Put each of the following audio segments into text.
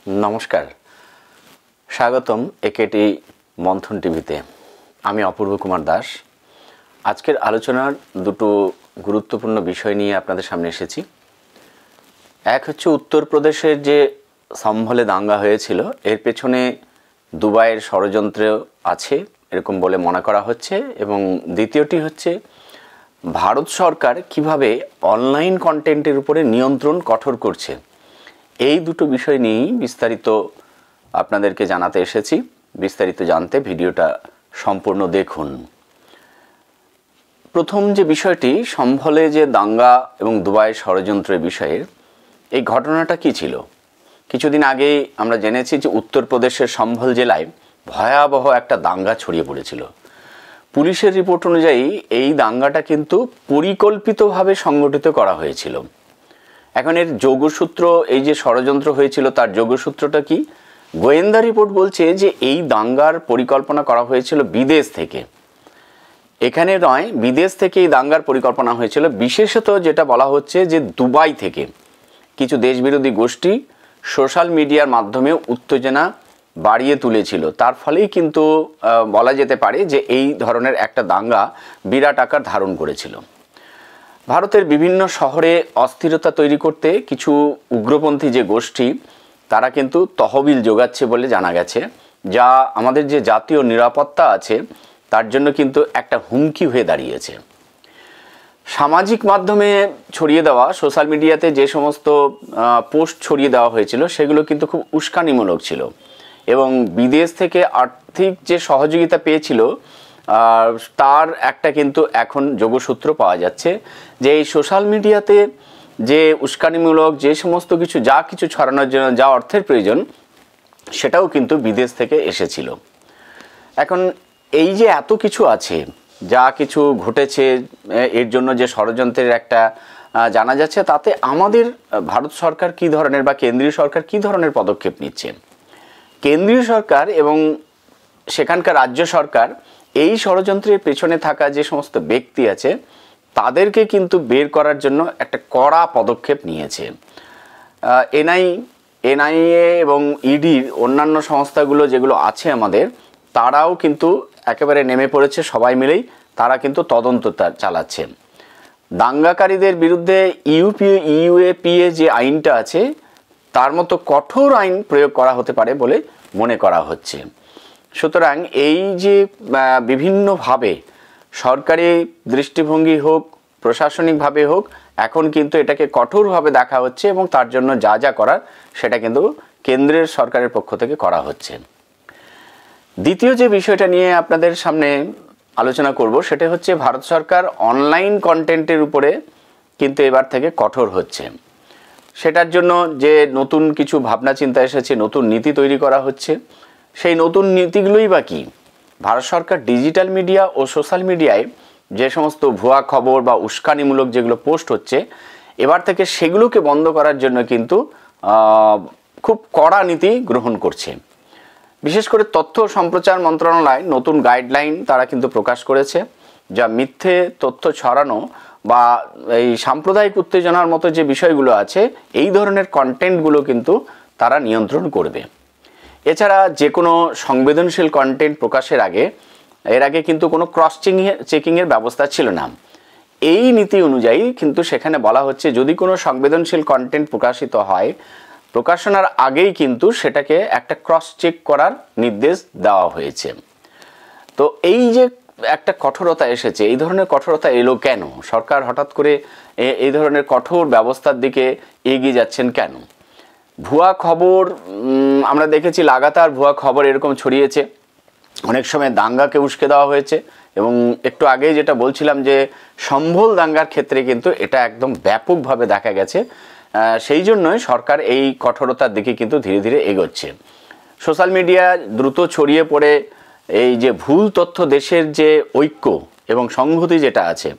নমস্কার, স্বাগতম একেটি মন্থন টিভিতে। আমি অপূর্ব কুমার দাস। আজকের আলোচনার দুটো গুরুত্বপূর্ণ বিষয় নিয়ে আপনাদের সামনে এসেছি। এক হচ্ছে উত্তরপ্রদেশের যে সম্ভলে দাঙ্গা হয়েছিল, এর পেছনে দুবাইয়ের ষড়যন্ত্র আছে এরকম বলে মনে করা হচ্ছে, এবং দ্বিতীয়টি হচ্ছে ভারত সরকার কিভাবে অনলাইন কন্টেন্টের উপরে নিয়ন্ত্রণ কঠোর করছে। এই দুটো বিষয় নিয়েই বিস্তারিত আপনাদেরকে জানাতে এসেছি। বিস্তারিত জানতে ভিডিওটা সম্পূর্ণ দেখুন। প্রথম যে বিষয়টি, সম্ভলে যে দাঙ্গা এবং দুবাইয়ের ষড়যন্ত্রের বিষয়ের, এই ঘটনাটা কি ছিল? কিছুদিন আগেই আমরা জেনেছি যে উত্তরপ্রদেশের সম্ভল জেলায় ভয়াবহ একটা দাঙ্গা ছড়িয়ে পড়েছিল। পুলিশের রিপোর্ট অনুযায়ী এই দাঙ্গাটা কিন্তু পরিকল্পিতভাবে সংগঠিত করা হয়েছিল। এখন এর যোগসূত্র, এই যে ষড়যন্ত্র হয়েছিল তার যোগসূত্রটা কি? গোয়েন্দা রিপোর্ট বলছে যে এই দাঙ্গার পরিকল্পনা করা হয়েছিল বিদেশ থেকে। এখানে নয়, বিদেশ থেকে এই দাঙ্গার পরিকল্পনা হয়েছিল। বিশেষত যেটা বলা হচ্ছে যে দুবাই থেকে কিছু দেশবিরোধী গোষ্ঠী সোশ্যাল মিডিয়ার মাধ্যমে উত্তেজনা বাড়িয়ে তুলেছিল। তার ফলেই কিন্তু বলা যেতে পারে যে এই ধরনের একটা দাঙ্গা বিরাট আকার ধারণ করেছিল। ভারতের বিভিন্ন শহরে অস্থিরতা তৈরি করতে কিছু উগ্রপন্থী যে গোষ্ঠী, তারা কিন্তু তহবিল জোগাচ্ছে বলে জানা গেছে, যা আমাদের যে জাতীয় নিরাপত্তা আছে তার জন্য কিন্তু একটা হুমকি হয়ে দাঁড়িয়েছে। সামাজিক মাধ্যমে ছড়িয়ে দেওয়া, সোশ্যাল মিডিয়াতে যে সমস্ত পোস্ট ছড়িয়ে দেওয়া হয়েছিল সেগুলো কিন্তু খুব উস্কানিমূলক ছিল, এবং বিদেশ থেকে আর্থিক যে সহযোগিতা পেয়েছিল তার একটা কিন্তু এখন যোগসূত্র পাওয়া যাচ্ছে যে এই সোশ্যাল মিডিয়াতে যে উস্কানিমূলক যে সমস্ত কিছু যা কিছু ছড়ানোর জন্য যা অর্থের প্রয়োজন, সেটাও কিন্তু বিদেশ থেকে এসেছিল। এখন এই যে এত কিছু আছে, যা কিছু ঘটেছে, এর জন্য যে ষড়যন্ত্রের একটা জানা যাচ্ছে, তাতে আমাদের ভারত সরকার কী ধরনের বা কেন্দ্রীয় সরকার কী ধরনের পদক্ষেপ নিচ্ছে। কেন্দ্রীয় সরকার এবং সেখানকার রাজ্য সরকার এই ষড়যন্ত্রের পেছনে থাকা যে সমস্ত ব্যক্তি আছে তাদেরকে কিন্তু বের করার জন্য একটা কড়া পদক্ষেপ নিয়েছে। এনআইএ এবং ইডির অন্যান্য সংস্থাগুলো যেগুলো আছে আমাদের, তারাও কিন্তু একেবারে নেমে পড়েছে। সবাই মিলেই তারা কিন্তু তদন্ত চালাচ্ছে। দাঙ্গাকারীদের বিরুদ্ধে ইউএপিএ যে আইনটা আছে তার মতো কঠোর আইন প্রয়োগ করা হতে পারে বলে মনে করা হচ্ছে। সুতরাং এই যে বিভিন্নভাবে সরকারি দৃষ্টিভঙ্গি হোক, প্রশাসনিকভাবে হোক, এখন কিন্তু এটাকে কঠোরভাবে দেখা হচ্ছে, এবং তার জন্য যা যা করার সেটা কিন্তু কেন্দ্রের সরকারের পক্ষ থেকে করা হচ্ছে। দ্বিতীয় যে বিষয়টা নিয়ে আপনাদের সামনে আলোচনা করব সেটা হচ্ছে ভারত সরকার অনলাইন কন্টেন্টের উপরে কিন্তু এবার থেকে কঠোর হচ্ছে। সেটার জন্য যে নতুন কিছু ভাবনা চিন্তা এসেছে, নতুন নীতি তৈরি করা হচ্ছে। সেই নতুন নীতিগুলোই বা কী? ভারত সরকার ডিজিটাল মিডিয়া ও সোশ্যাল মিডিয়ায় যে সমস্ত ভুয়া খবর বা উস্কানিমূলক যেগুলো পোস্ট হচ্ছে, এবার থেকে সেগুলোকে বন্ধ করার জন্য কিন্তু খুব কড়া নীতি গ্রহণ করছে। বিশেষ করে তথ্য সম্প্রচার মন্ত্রণালয় নতুন গাইডলাইন তারা কিন্তু প্রকাশ করেছে, যা মিথ্যে তথ্য ছড়ানো বা এই সাম্প্রদায়িক উত্তেজনার মতো যে বিষয়গুলো আছে, এই ধরনের কন্টেন্টগুলো কিন্তু তারা নিয়ন্ত্রণ করবে। এছাড়া যে কোনো সংবেদনশীল কন্টেন্ট প্রকাশের আগে, এর আগে কিন্তু কোনো ক্রস চেকিংয়ের ব্যবস্থা ছিল না। এই নীতি অনুযায়ী কিন্তু সেখানে বলা হচ্ছে যদি কোনো সংবেদনশীল কন্টেন্ট প্রকাশিত হয়, প্রকাশনার আগেই কিন্তু সেটাকে একটা ক্রস চেক করার নির্দেশ দেওয়া হয়েছে। তো এই যে একটা কঠোরতা এসেছে, এই ধরনের কঠোরতা এলো কেন? সরকার হঠাৎ করে এই ধরনের কঠোর ব্যবস্থার দিকে এগিয়ে যাচ্ছেন কেন? ভুয়া খবর আমরা দেখেছি, লাগাতার ভুয়া খবর এরকম ছড়িয়েছে। অনেক সময় দাঙ্গাকে উস্কে দেওয়া হয়েছে, এবং একটু আগেই যেটা বলছিলাম যে সম্ভল দাঙ্গার ক্ষেত্রে কিন্তু এটা একদম ব্যাপকভাবে দেখা গেছে। সেই জন্যই সরকার এই কঠোরতার দিকে কিন্তু ধীরে ধীরে এগোচ্ছে। সোশ্যাল মিডিয়া দ্রুত ছড়িয়ে পড়ে এই যে ভুল তথ্য, দেশের যে ঐক্য এবং সংহতি যেটা আছে,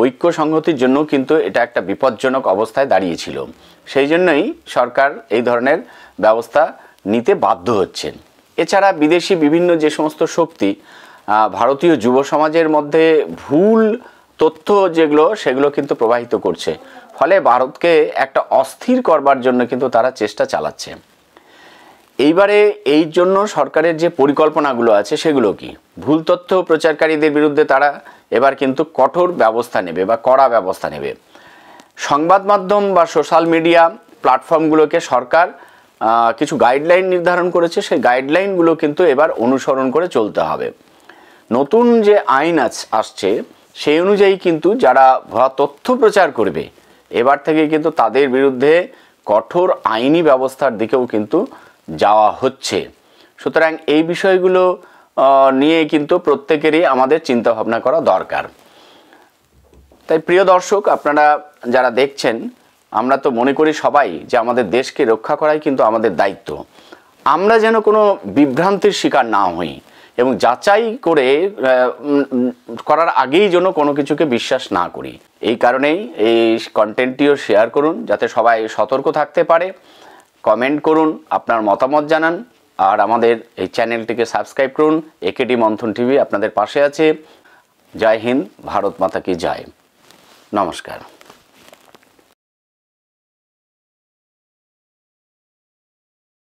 ঐক্য সংহতির জন্য কিন্তু এটা একটা বিপজ্জনক অবস্থায় দাঁড়িয়েছিল। সেই জন্যই সরকার এই ধরনের ব্যবস্থা নিতে বাধ্য হচ্ছেন। এছাড়া বিদেশি বিভিন্ন যে সমস্ত শক্তি ভারতীয় যুব সমাজের মধ্যে ভুল তথ্য যেগুলো সেগুলো কিন্তু প্রবাহিত করছে, ফলে ভারতকে একটা অস্থির করবার জন্য কিন্তু তারা চেষ্টা চালাচ্ছে। এইবারে এই জন্য সরকারের যে পরিকল্পনাগুলো আছে সেগুলো কি, ভুল তথ্য প্রচারকারীদের বিরুদ্ধে তারা এবার কিন্তু কঠোর ব্যবস্থা নেবে বা কড়া ব্যবস্থা নেবে। সংবাদ মাধ্যম বা সোশ্যাল মিডিয়া প্ল্যাটফর্মগুলোকে সরকার কিছু গাইডলাইন নির্ধারণ করেছে, সেই গাইডলাইনগুলো কিন্তু এবার অনুসরণ করে চলতে হবে। নতুন যে আইন আসছে সেই অনুযায়ী কিন্তু যারা ভুয়া তথ্য প্রচার করবে এবার থেকে কিন্তু তাদের বিরুদ্ধে কঠোর আইনি ব্যবস্থার দিকেও কিন্তু যাওয়া হচ্ছে। সুতরাং এই বিষয়গুলো নিয়ে কিন্তু প্রত্যেকেরই আমাদের চিন্তা ভাবনা করা দরকার। তাই প্রিয় দর্শক, আপনারা যারা দেখছেন, আমরা তো মনে করি সবাই যে আমাদের দেশকে রক্ষা করাই কিন্তু আমাদের দায়িত্ব। আমরা যেন কোনো বিভ্রান্তির শিকার না হই এবং যাচাই করার আগেই যেন কোনো কিছুকে বিশ্বাস না করি। এই কারণেই এই কন্টেন্টটিও শেয়ার করুন যাতে সবাই সতর্ক থাকতে পারে। কমেন্ট করুন, আপনার মতামত জানান, আর আমাদের এই চ্যানেলটিকে সাবস্ক্রাইব করুন। একেডি মন্থন টিভি আপনাদের পাশে আছে। জয় হিন্দ, ভারত মাতা কি জয়। নমস্কার।